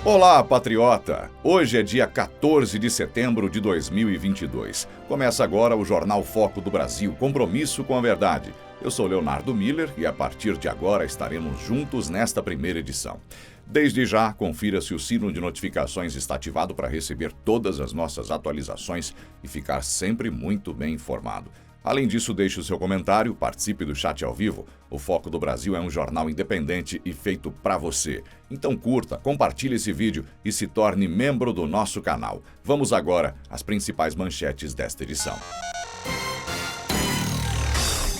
Olá, patriota! Hoje é dia 14 de setembro de 2022. Começa agora o Jornal Foco do Brasil, compromisso com a verdade. Eu sou Leonardo Miller e a partir de agora estaremos juntos nesta primeira edição. Desde já, confira se o sino de notificações está ativado para receber todas as nossas atualizações e ficar sempre muito bem informado. Além disso, deixe o seu comentário, participe do chat ao vivo. O Foco do Brasil é um jornal independente e feito para você. Então curta, compartilhe esse vídeo e se torne membro do nosso canal. Vamos agora às principais manchetes desta edição.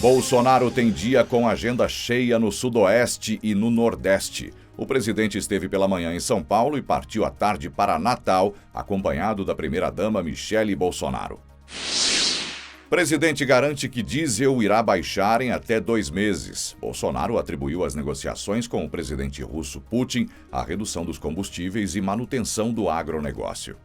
Bolsonaro tem dia com agenda cheia no Sudoeste e no Nordeste. O presidente esteve pela manhã em São Paulo e partiu à tarde para Natal, acompanhado da primeira-dama Michele Bolsonaro. Presidente garante que diesel irá baixar em até 2 meses. Bolsonaro atribuiu às negociações com o presidente russo Putin a redução dos combustíveis e manutenção do agronegócio.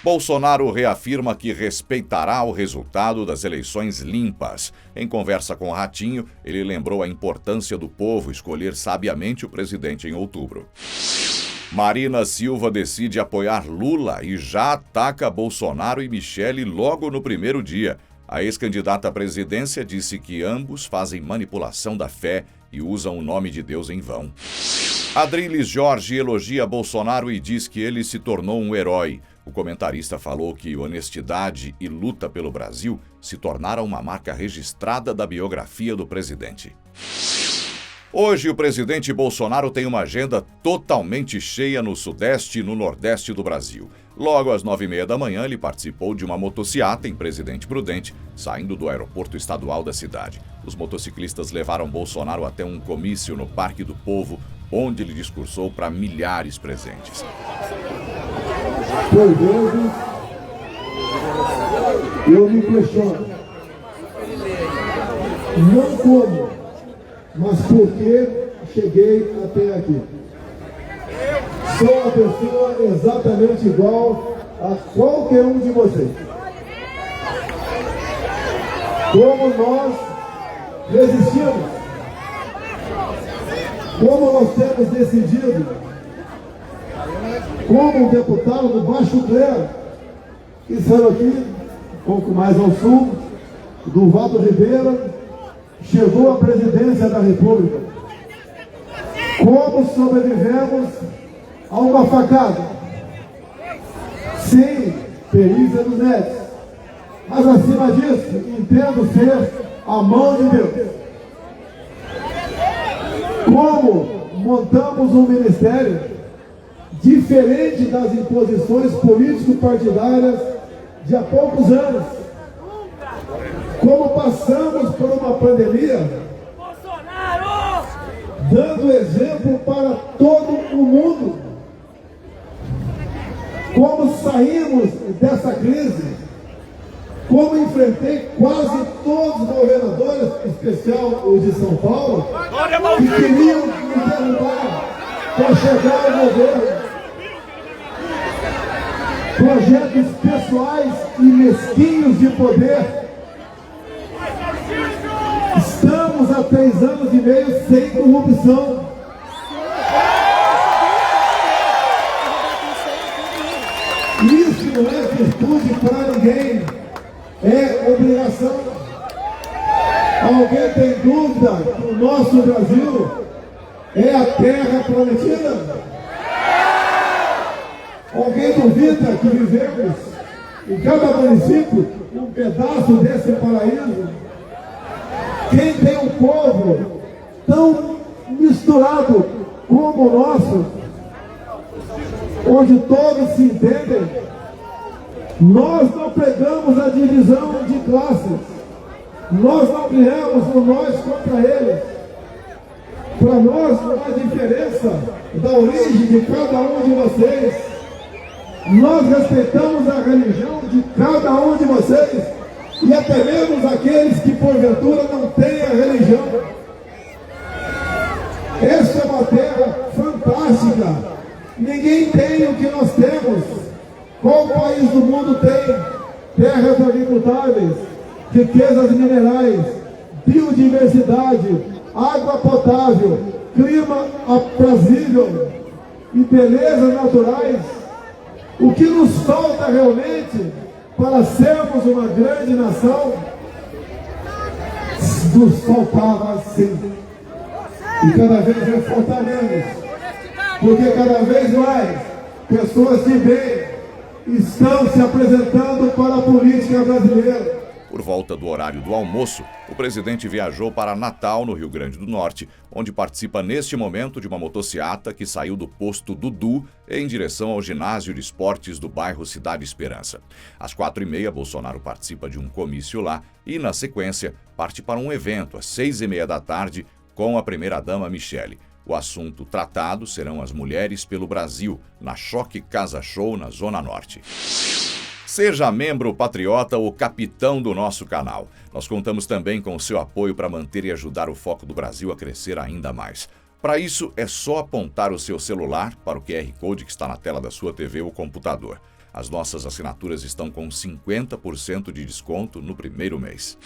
Bolsonaro reafirma que respeitará o resultado das eleições limpas. Em conversa com Ratinho, ele lembrou a importância do povo escolher sabiamente o presidente em outubro. Marina Silva decide apoiar Lula e já ataca Bolsonaro e Michele logo no primeiro dia. A ex-candidata à presidência disse que ambos fazem manipulação da fé e usam o nome de Deus em vão. Adriles Jorge elogia Bolsonaro e diz que ele se tornou um herói. O comentarista falou que honestidade e luta pelo Brasil se tornaram uma marca registrada da biografia do presidente. Hoje, o presidente Bolsonaro tem uma agenda totalmente cheia no Sudeste e no Nordeste do Brasil. Logo às 9h30 da manhã, ele participou de uma motociata em Presidente Prudente, saindo do aeroporto estadual da cidade. Os motociclistas levaram Bolsonaro até um comício no Parque do Povo, onde ele discursou para milhares presentes. Por vezes, eu me questiono, não como, mas por que cheguei até aqui? Sou uma pessoa exatamente igual a qualquer um de vocês. Como nós resistimos, como nós temos decidido, como um deputado do Baixo Clero, que saiu aqui, um pouco mais ao sul, do Valdo Ribeira, chegou à presidência da República. Como sobrevivemos a uma facada? Sim, perícia dos médicos. Mas acima disso, entendo ser a mão de Deus. Como montamos um ministério diferente das imposições político-partidárias de há poucos anos. Como passamos por uma pandemia, dando exemplo para todo o mundo. Como saímos dessa crise, como enfrentei quase todos os governadores, em especial os de São Paulo, que queriam me derrubar para chegar ao governo. Projetos pessoais e mesquinhos de poder. Estamos há 3 anos e meio sem corrupção. Isso não é virtude para ninguém, é obrigação. Alguém tem dúvida que o nosso Brasil é a terra prometida? Alguém duvida que vivemos em cada município um pedaço desse paraíso? Quem tem um povo tão misturado como o nosso, onde todos se entendem, nós não pregamos a divisão de classes, nós não criamos o nós contra eles. Para nós não há diferença da origem de cada um de vocês. Nós respeitamos a religião de cada um de vocês e até mesmo aqueles que porventura não têm a religião. Esta é uma terra fantástica. Ninguém tem o que nós temos. Qual país do mundo tem terras agricultáveis, riquezas minerais, biodiversidade, água potável, clima aprazível? e belezas naturais, o que nos falta realmente para sermos uma grande nação, nos faltava sim. E cada vez vai faltar menos, porque cada vez mais pessoas de bem estão se apresentando para a política brasileira. Por volta do horário do almoço, o presidente viajou para Natal, no Rio Grande do Norte, onde participa neste momento de uma motociata que saiu do posto Dudu em direção ao ginásio de esportes do bairro Cidade Esperança. Às 4h30, Bolsonaro participa de um comício lá e, na sequência, parte para um evento às 6h30 da tarde com a primeira-dama Michele. O assunto tratado serão as mulheres pelo Brasil, na Choque Casa Show, na Zona Norte. Seja membro patriota ou capitão do nosso canal. Nós contamos também com o seu apoio para manter e ajudar o Foco do Brasil a crescer ainda mais. Para isso, é só apontar o seu celular para o QR Code que está na tela da sua TV ou computador. As nossas assinaturas estão com 50% de desconto no primeiro mês.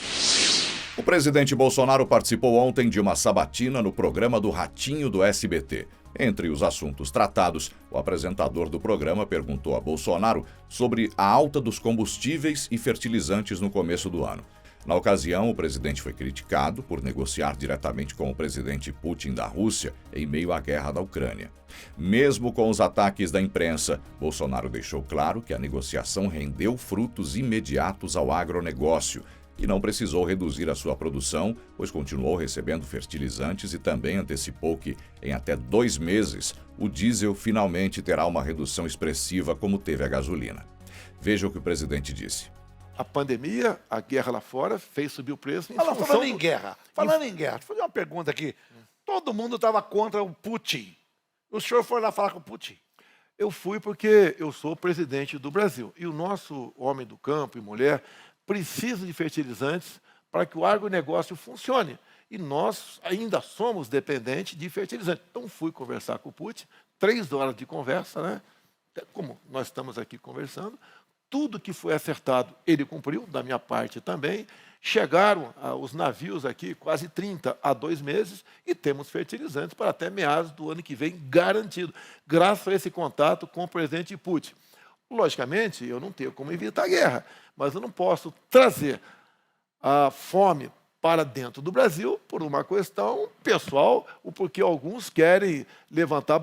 O presidente Bolsonaro participou ontem de uma sabatina no programa do Ratinho do SBT. Entre os assuntos tratados, o apresentador do programa perguntou a Bolsonaro sobre a alta dos combustíveis e fertilizantes no começo do ano. Na ocasião, o presidente foi criticado por negociar diretamente com o presidente Putin da Rússia em meio à guerra da Ucrânia. Mesmo com os ataques da imprensa, Bolsonaro deixou claro que a negociação rendeu frutos imediatos ao agronegócio e não precisou reduzir a sua produção, pois continuou recebendo fertilizantes e também antecipou que, em até 2 meses, o diesel finalmente terá uma redução expressiva como teve a gasolina. Veja o que o presidente disse. A pandemia, a guerra lá fora, fez subir o preço. Falando em guerra, deixa eu fazer uma pergunta aqui. Todo mundo estava contra o Putin. O senhor foi lá falar com o Putin? Eu fui porque eu sou presidente do Brasil. E o nosso homem do campo e mulher precisa de fertilizantes para que o agronegócio funcione. E nós ainda somos dependentes de fertilizantes. Então fui conversar com o Putin, 3 horas de conversa, né? Como nós estamos aqui conversando, tudo que foi acertado ele cumpriu, da minha parte também. Chegaram os navios aqui, quase 30 a 2 meses, e temos fertilizantes para até meados do ano que vem, garantido, graças a esse contato com o presidente Putin. Logicamente, eu não tenho como evitar a guerra, mas eu não posso trazer a fome para dentro do Brasil por uma questão pessoal, ou porque alguns querem levantar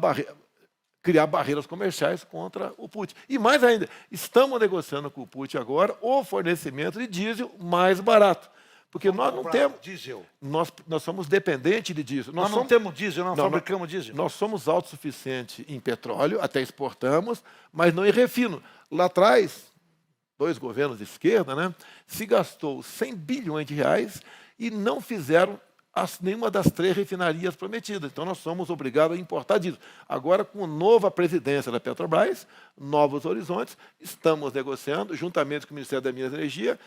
criar barreiras comerciais contra o Putin. E mais ainda, estamos negociando com o Putin agora o fornecimento de diesel mais barato. Porque nós não temos diesel. Nós somos dependentes de diesel. Nós não temos diesel, não fabricamos diesel. Nós somos autossuficientes em petróleo, até exportamos, mas não em refino. Lá atrás, 2 governos de esquerda, né, se gastou 100 bilhões de reais e não fizeram nenhuma das 3 refinarias prometidas. Então, nós somos obrigados a importar diesel. Agora, com a nova presidência da Petrobras, novos horizontes, estamos negociando, juntamente com o Ministério da Minas e Energia,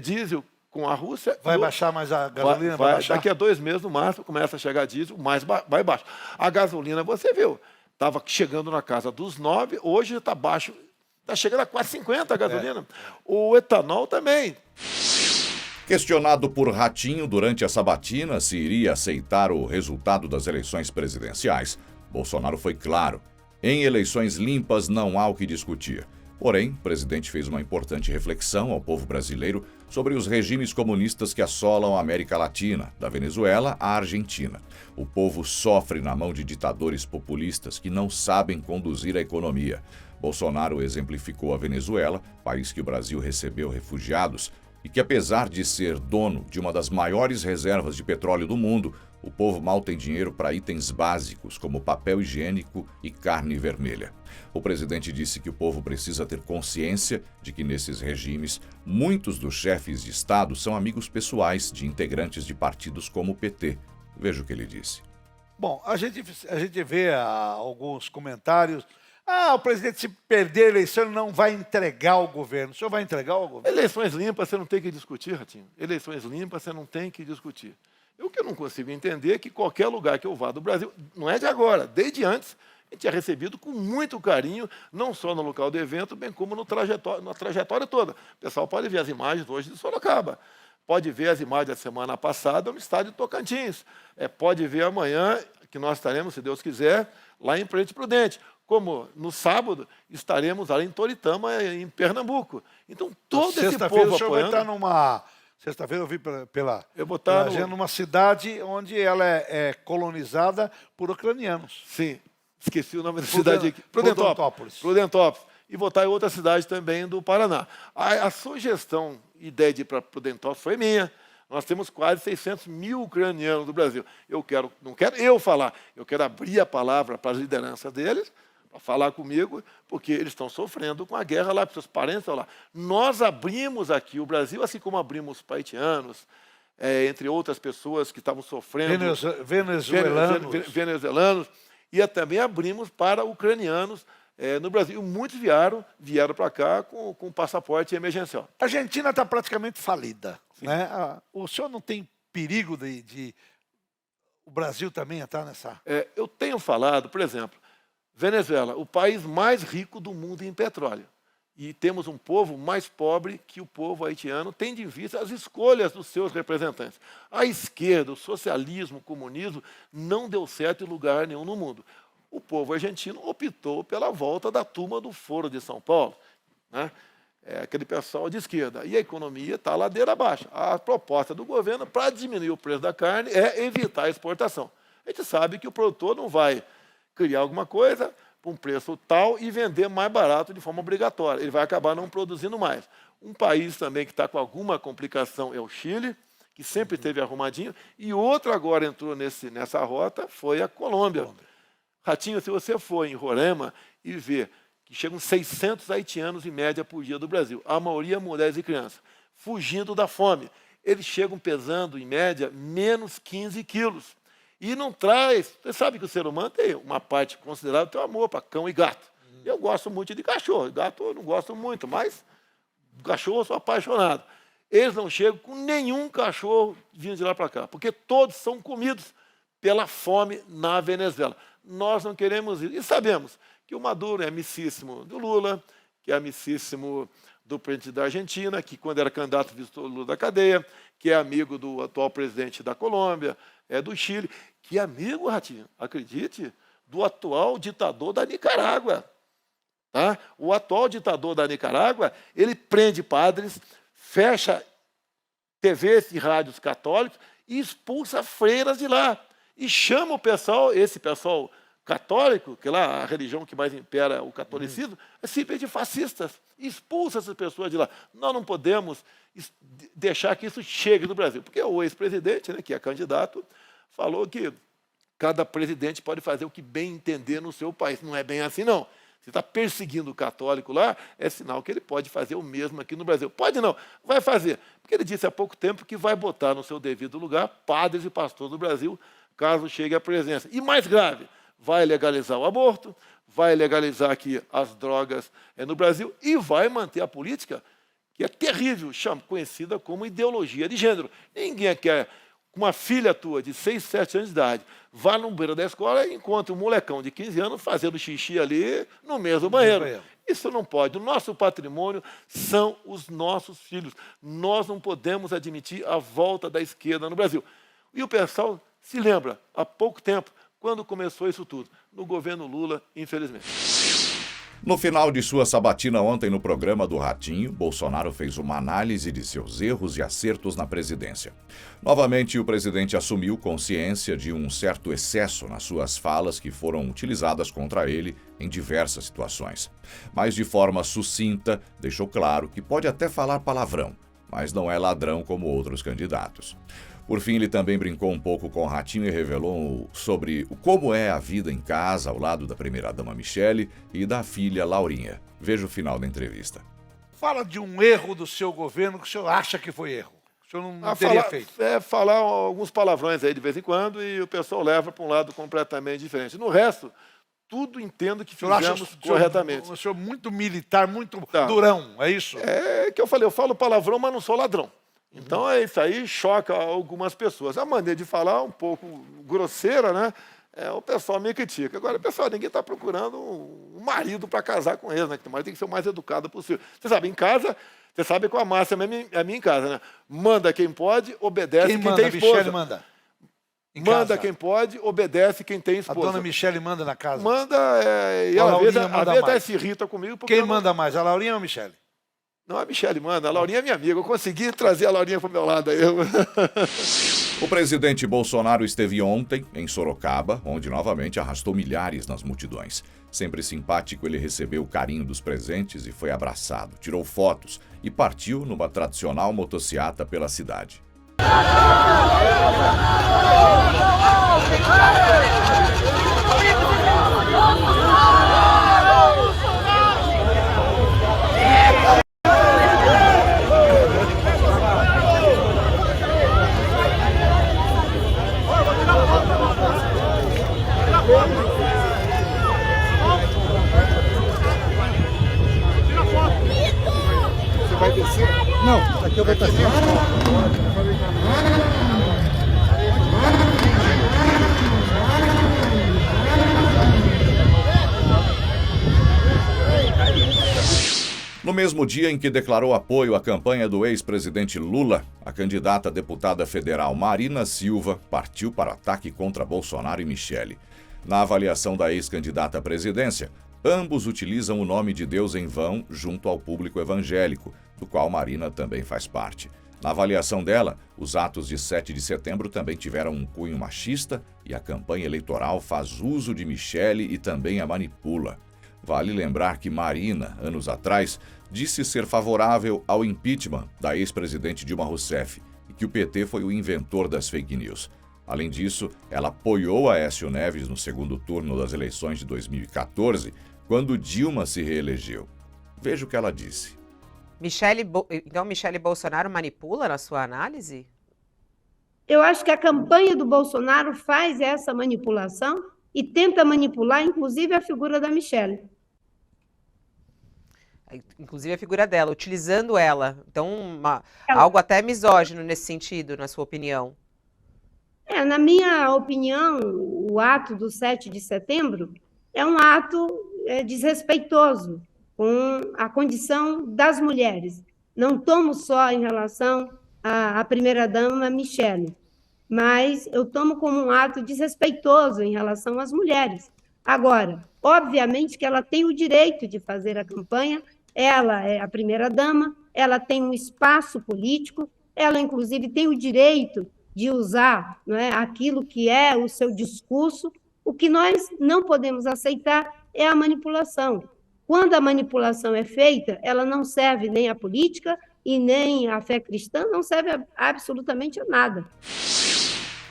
diesel com a Rússia. Vai baixar mais a gasolina? Vai baixar? Daqui a 2 meses, no máximo, começa a chegar diesel, mais vai baixo. A gasolina, você viu, estava chegando na casa dos 9, hoje está baixo, está chegando a quase 50 a gasolina. O etanol também. Questionado por Ratinho durante a sabatina se iria aceitar o resultado das eleições presidenciais, Bolsonaro foi claro. Em eleições limpas não há o que discutir. Porém, o presidente fez uma importante reflexão ao povo brasileiro sobre os regimes comunistas que assolam a América Latina, da Venezuela à Argentina. O povo sofre na mão de ditadores populistas que não sabem conduzir a economia. Bolsonaro exemplificou a Venezuela, país que o Brasil recebeu refugiados, e que, apesar de ser dono de uma das maiores reservas de petróleo do mundo, o povo mal tem dinheiro para itens básicos como papel higiênico e carne vermelha. O presidente disse que o povo precisa ter consciência de que nesses regimes, muitos dos chefes de Estado são amigos pessoais de integrantes de partidos como o PT. Veja o que ele disse. Bom, a gente vê alguns comentários. O presidente, se perder a eleição, ele não vai entregar o governo. O senhor vai entregar o governo? Eleições limpas você não tem que discutir, Ratinho. Eleições limpas você não tem que discutir. O que eu não consigo entender é que qualquer lugar que eu vá do Brasil, não é de agora, desde antes, a gente é recebido com muito carinho, não só no local do evento, bem como na trajetória toda. O pessoal pode ver as imagens hoje de Sorocaba. Pode ver as imagens da semana passada no estádio Tocantins. Pode ver amanhã que nós estaremos, se Deus quiser, lá em Presidente Prudente. Como no sábado estaremos lá em Toritama, em Pernambuco. Então, todo esse povo o senhor vai estar numa... Sexta-feira eu vi eu vou estar numa cidade onde ela é colonizada por ucranianos. Sim, esqueci o nome da cidade aqui. Prudentópolis. E vou estar em outra cidade também do Paraná. A sugestão, ideia de ir para Prudentópolis foi minha. Nós temos quase 600 mil ucranianos no Brasil. Não quero eu falar, eu quero abrir a palavra para as lideranças deles, para falar comigo, porque eles estão sofrendo com a guerra lá, porque seus parentes estão lá. Nós abrimos aqui o Brasil, assim como abrimos para haitianos, entre outras pessoas que estavam sofrendo. Venezuelanos. E também abrimos para ucranianos no Brasil. Muitos vieram para cá com passaporte emergencial. A Argentina está praticamente falida. Né? O senhor não tem perigo de o Brasil também entrar nessa... Eu tenho falado, por exemplo, Venezuela, o país mais rico do mundo em petróleo. E temos um povo mais pobre que o povo haitiano, tendo em vista as escolhas dos seus representantes. A esquerda, o socialismo, o comunismo, não deu certo em lugar nenhum no mundo. O povo argentino optou pela volta da turma do Foro de São Paulo, né? Aquele pessoal de esquerda. E a economia está ladeira abaixo. A proposta do governo para diminuir o preço da carne é evitar a exportação. A gente sabe que o produtor não vai criar alguma coisa por um preço tal e vender mais barato de forma obrigatória. Ele vai acabar não produzindo mais. Um país também que está com alguma complicação é o Chile, que sempre esteve arrumadinho, e outro agora entrou nessa rota foi a Colômbia. Ratinho, se você for em Roraima e ver que chegam 600 haitianos em média por dia do Brasil, a maioria mulheres e crianças, fugindo da fome. Eles chegam pesando, em média, menos 15 quilos. E não traz... Você sabe que o ser humano tem uma parte considerável do teu amor para cão e gato. Eu gosto muito de cachorro. Gato eu não gosto muito, mas cachorro eu sou apaixonado. Eles não chegam com nenhum cachorro vindo de lá para cá, porque todos são comidos pela fome na Venezuela. Nós não queremos isso. E sabemos que o Maduro é amicíssimo do Lula, que é amicíssimo do presidente da Argentina, que quando era candidato visitou o Lula da cadeia, que é amigo do atual presidente da Colômbia, do Chile, que é amigo, Ratinho, acredite, do atual ditador da Nicarágua. Tá? O atual ditador da Nicarágua, ele prende padres, fecha TVs e rádios católicos e expulsa freiras de lá. E chama o pessoal, esse pessoal católico, que lá a religião que mais impera o catolicismo, é simplesmente de fascistas. Expulsa essas pessoas de lá. Nós não podemos deixar que isso chegue no Brasil, porque o ex-presidente, né, que é candidato, falou que cada presidente pode fazer o que bem entender no seu país. Não é bem assim, não. Se está perseguindo o católico lá, é sinal que ele pode fazer o mesmo aqui no Brasil. Pode não, vai fazer. Porque ele disse há pouco tempo que vai botar no seu devido lugar padres e pastores do Brasil, caso chegue à presença. E mais grave, vai legalizar o aborto, vai legalizar aqui as drogas no Brasil e vai manter a política, que é terrível, conhecida como ideologia de gênero. Ninguém quer... Uma filha tua de 6, 7 anos de idade, vá no beiro da escola e encontra um molecão de 15 anos fazendo xixi ali no mesmo banheiro. Isso não pode. O nosso patrimônio são os nossos filhos. Nós não podemos admitir a volta da esquerda no Brasil. E o pessoal se lembra, há pouco tempo, quando começou isso tudo, no governo Lula, infelizmente. No final de sua sabatina ontem no programa do Ratinho, Bolsonaro fez uma análise de seus erros e acertos na presidência. Novamente, o presidente assumiu consciência de um certo excesso nas suas falas que foram utilizadas contra ele em diversas situações. Mas de forma sucinta, deixou claro que pode até falar palavrão, mas não é ladrão como outros candidatos. Por fim, ele também brincou um pouco com o Ratinho e revelou sobre como é a vida em casa ao lado da primeira-dama Michele e da filha Laurinha. Veja o final da entrevista. Fala de um erro do seu governo que o senhor acha que foi erro. O senhor não teria feito. Falar alguns palavrões aí de vez em quando e o pessoal leva para um lado completamente diferente. No resto, tudo entendo que fizemos corretamente. O senhor muito militar, muito durão, é isso? É que eu falei, eu falo palavrão, mas não sou ladrão. Então, isso aí choca algumas pessoas. A maneira de falar um pouco grosseira, né? O pessoal me critica. Agora, pessoal, ninguém está procurando um marido para casar com eles, né? O marido tem que ser o mais educado possível. Você sabe, em casa, você sabe qual a máxima é a minha em casa, né? Manda quem pode, obedece quem tem esposa. Manda. Manda quem pode, obedece quem tem esposa. A dona Michele manda na casa? Manda, e ela às vezes até se irrita comigo. Quem manda mais, a Laurinha ou a Michele? Não, a Michele manda. A Laurinha é minha amiga. Eu consegui trazer a Laurinha para o meu lado. Aí. O presidente Bolsonaro esteve ontem em Sorocaba, onde novamente arrastou milhares nas multidões. Sempre simpático, ele recebeu o carinho dos presentes e foi abraçado, tirou fotos e partiu numa tradicional motociata pela cidade. Você vai descer? Não, aqui eu vou estar assim. No mesmo dia em que declarou apoio à campanha do ex-presidente Lula, a candidata a deputada federal Marina Silva partiu para ataque contra Bolsonaro e Michele. Na avaliação da ex-candidata à presidência, ambos utilizam o nome de Deus em vão junto ao público evangélico, do qual Marina também faz parte. Na avaliação dela, os atos de 7 de setembro também tiveram um cunho machista e a campanha eleitoral faz uso de Michele e também a manipula. Vale lembrar que Marina, anos atrás, disse ser favorável ao impeachment da ex-presidente Dilma Rousseff e que o PT foi o inventor das fake news. Além disso, ela apoiou Aécio Neves no segundo turno das eleições de 2014, quando Dilma se reelegeu. Veja o que ela disse. Então, Michele Bolsonaro manipula na sua análise? Eu acho que a campanha do Bolsonaro faz essa manipulação e tenta manipular, inclusive, a figura da Michele. Inclusive a figura dela, utilizando ela. Então, algo até misógino nesse sentido, na sua opinião. Na minha opinião, o ato do 7 de setembro é um ato desrespeitoso com a condição das mulheres. Não tomo só em relação à primeira-dama Michele, mas eu tomo como um ato desrespeitoso em relação às mulheres. Agora, obviamente que ela tem o direito de fazer a campanha, ela é a primeira-dama, ela tem um espaço político, ela, inclusive, tem o direito de usar, não é, aquilo que é o seu discurso. O que nós não podemos aceitar é a manipulação. Quando a manipulação é feita, ela não serve nem à política e nem à fé cristã, não serve absolutamente a nada.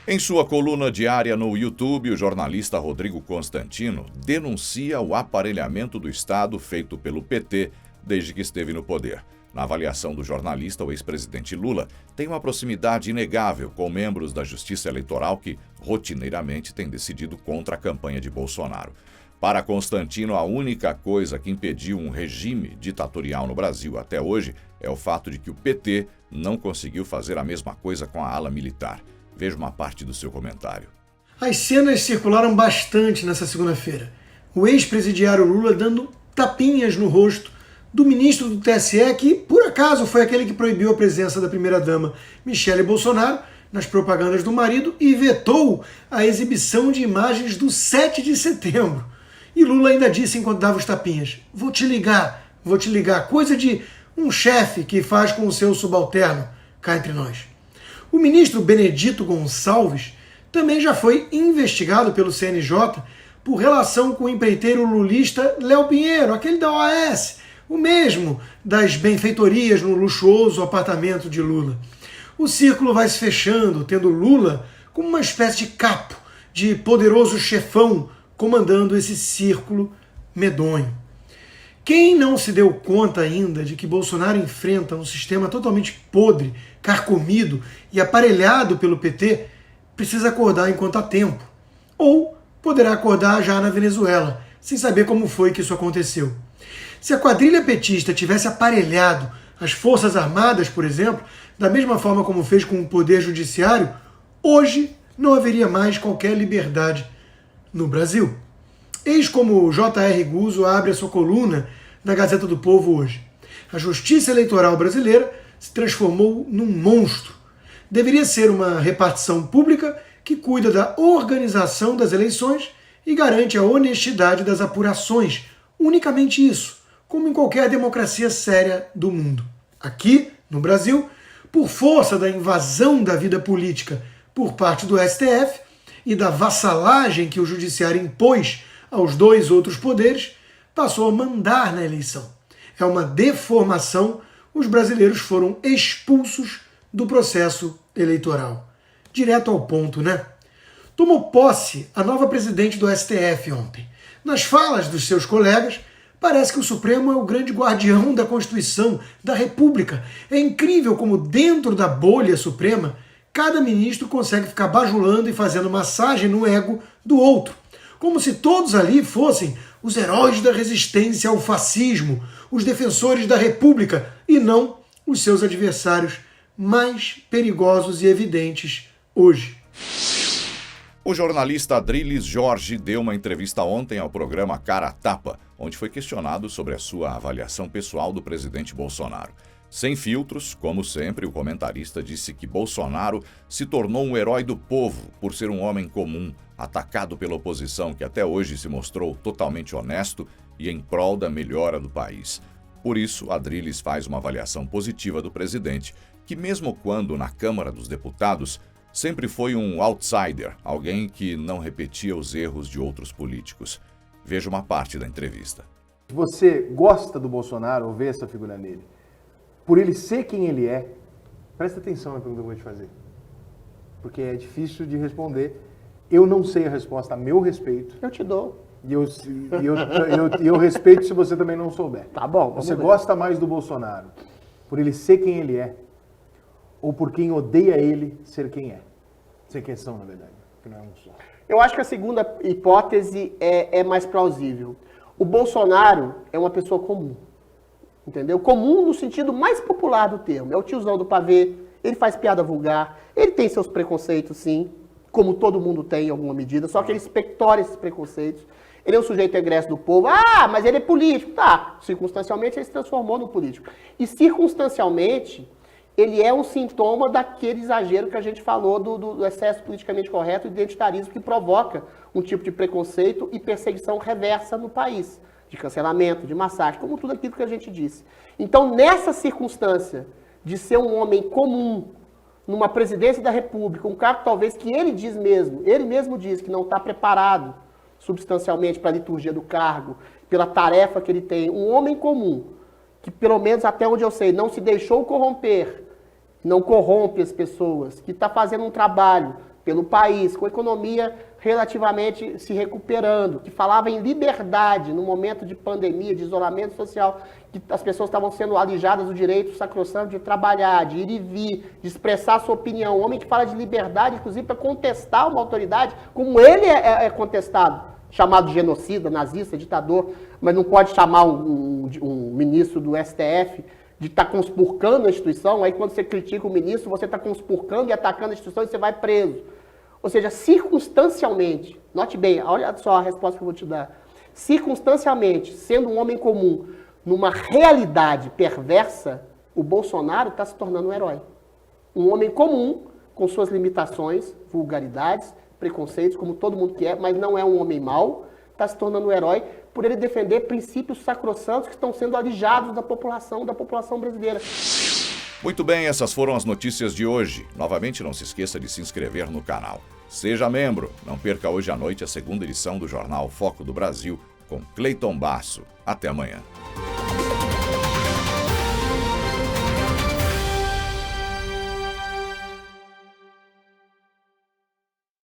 Em sua coluna diária no YouTube, o jornalista Rodrigo Constantino denuncia o aparelhamento do Estado feito pelo PT desde que esteve no poder. Na avaliação do jornalista, o ex-presidente Lula tem uma proximidade inegável com membros da Justiça Eleitoral que, rotineiramente, têm decidido contra a campanha de Bolsonaro. Para Constantino, a única coisa que impediu um regime ditatorial no Brasil até hoje é o fato de que o PT não conseguiu fazer a mesma coisa com a ala militar. Veja uma parte do seu comentário. As cenas circularam bastante nessa segunda-feira. O ex-presidiário Lula dando tapinhas no rosto do ministro do TSE, que por acaso foi aquele que proibiu a presença da primeira-dama Michele Bolsonaro nas propagandas do marido e vetou a exibição de imagens do 7 de setembro. E Lula ainda disse enquanto dava os tapinhas: vou te ligar, coisa de um chefe que faz com o seu subalterno, cá entre nós. O ministro Benedito Gonçalves também já foi investigado pelo CNJ por relação com o empreiteiro lulista Léo Pinheiro, aquele da OAS, o mesmo das benfeitorias no luxuoso apartamento de Lula. O círculo vai se fechando, tendo Lula como uma espécie de capo, de poderoso chefão, comandando esse círculo medonho. Quem não se deu conta ainda de que Bolsonaro enfrenta um sistema totalmente podre, carcomido e aparelhado pelo PT, precisa acordar enquanto há tempo. Ou poderá acordar já na Venezuela, sem saber como foi que isso aconteceu. Se a quadrilha petista tivesse aparelhado as Forças Armadas, por exemplo, da mesma forma como fez com o Poder Judiciário, hoje não haveria mais qualquer liberdade no Brasil. Eis como o J.R. Guzzo abre a sua coluna na Gazeta do Povo hoje. A justiça eleitoral brasileira se transformou num monstro. Deveria ser uma repartição pública que cuida da organização das eleições e garante a honestidade das apurações. Unicamente isso, como em qualquer democracia séria do mundo. Aqui, no Brasil, por força da invasão da vida política por parte do STF e da vassalagem que o judiciário impôs aos dois outros poderes, passou a mandar na eleição. É uma deformação, os brasileiros foram expulsos do processo eleitoral. Direto ao ponto, né? Tomou posse a nova presidente do STF ontem. Nas falas dos seus colegas, parece que o Supremo é o grande guardião da Constituição, da República. É incrível como dentro da bolha suprema, cada ministro consegue ficar bajulando e fazendo massagem no ego do outro. Como se todos ali fossem os heróis da resistência ao fascismo, os defensores da República, e não os seus adversários mais perigosos e evidentes hoje. O jornalista Adriles Jorge deu uma entrevista ontem ao programa Cara a Tapa, onde foi questionado sobre a sua avaliação pessoal do presidente Bolsonaro. Sem filtros, como sempre, o comentarista disse que Bolsonaro se tornou um herói do povo por ser um homem comum, atacado pela oposição que até hoje se mostrou totalmente honesto e em prol da melhora do país. Por isso, Adriles faz uma avaliação positiva do presidente, que mesmo quando na Câmara dos Deputados, sempre foi um outsider, alguém que não repetia os erros de outros políticos. Veja uma parte da entrevista. Você gosta do Bolsonaro ou vê essa figura nele? Por ele ser quem ele é, presta atenção na pergunta que eu vou te fazer. Porque é difícil de responder. Eu não sei a resposta a meu respeito. Eu te dou. E eu respeito se você também não souber. Tá bom. Você gosta mais do Bolsonaro por ele ser quem ele é ou por quem odeia ele ser quem é? Ser quem são, na verdade. Que não é um só. Eu acho que a segunda hipótese é mais plausível. O Bolsonaro é uma pessoa comum. Entendeu? Comum no sentido mais popular do termo. É o tiozão do pavê, ele faz piada vulgar, ele tem seus preconceitos, sim, como todo mundo tem em alguma medida, só que ele expectora esses preconceitos. Ele é um sujeito egresso do povo. Ah, mas ele é político. Tá, circunstancialmente ele se transformou no político. E circunstancialmente, ele é um sintoma daquele exagero que a gente falou do excesso politicamente correto e identitarismo que provoca um tipo de preconceito e perseguição reversa no país. De cancelamento, de massacre, como tudo aquilo que a gente disse. Então, nessa circunstância de ser um homem comum, numa presidência da República, um cargo talvez que ele mesmo diz que não está preparado substancialmente para a liturgia do cargo, pela tarefa que ele tem, um homem comum, que pelo menos até onde eu sei, não se deixou corromper, não corrompe as pessoas, que está fazendo um trabalho pelo país, com a economia relativamente se recuperando, que falava em liberdade no momento de pandemia, de isolamento social, que as pessoas estavam sendo alijadas do direito sacrossanto de trabalhar, de ir e vir, de expressar a sua opinião. Um homem que fala de liberdade, inclusive, para contestar uma autoridade, como ele é contestado, chamado de genocida, nazista, ditador, mas não pode chamar um ministro do STF de estar conspurcando a instituição. Aí quando você critica o ministro, você está conspurcando e atacando a instituição e você vai preso. Ou seja, circunstancialmente, note bem, olha só a resposta que eu vou te dar. Circunstancialmente, sendo um homem comum, numa realidade perversa, o Bolsonaro está se tornando um herói. Um homem comum, com suas limitações, vulgaridades, preconceitos, como todo mundo que é, mas não é um homem mau, está se tornando um herói por ele defender princípios sacrossantos que estão sendo alijados da população brasileira. Muito bem, essas foram as notícias de hoje. Novamente, não se esqueça de se inscrever no canal. Seja membro. Não perca hoje à noite a segunda edição do jornal Foco do Brasil, com Cleiton Basso. Até amanhã.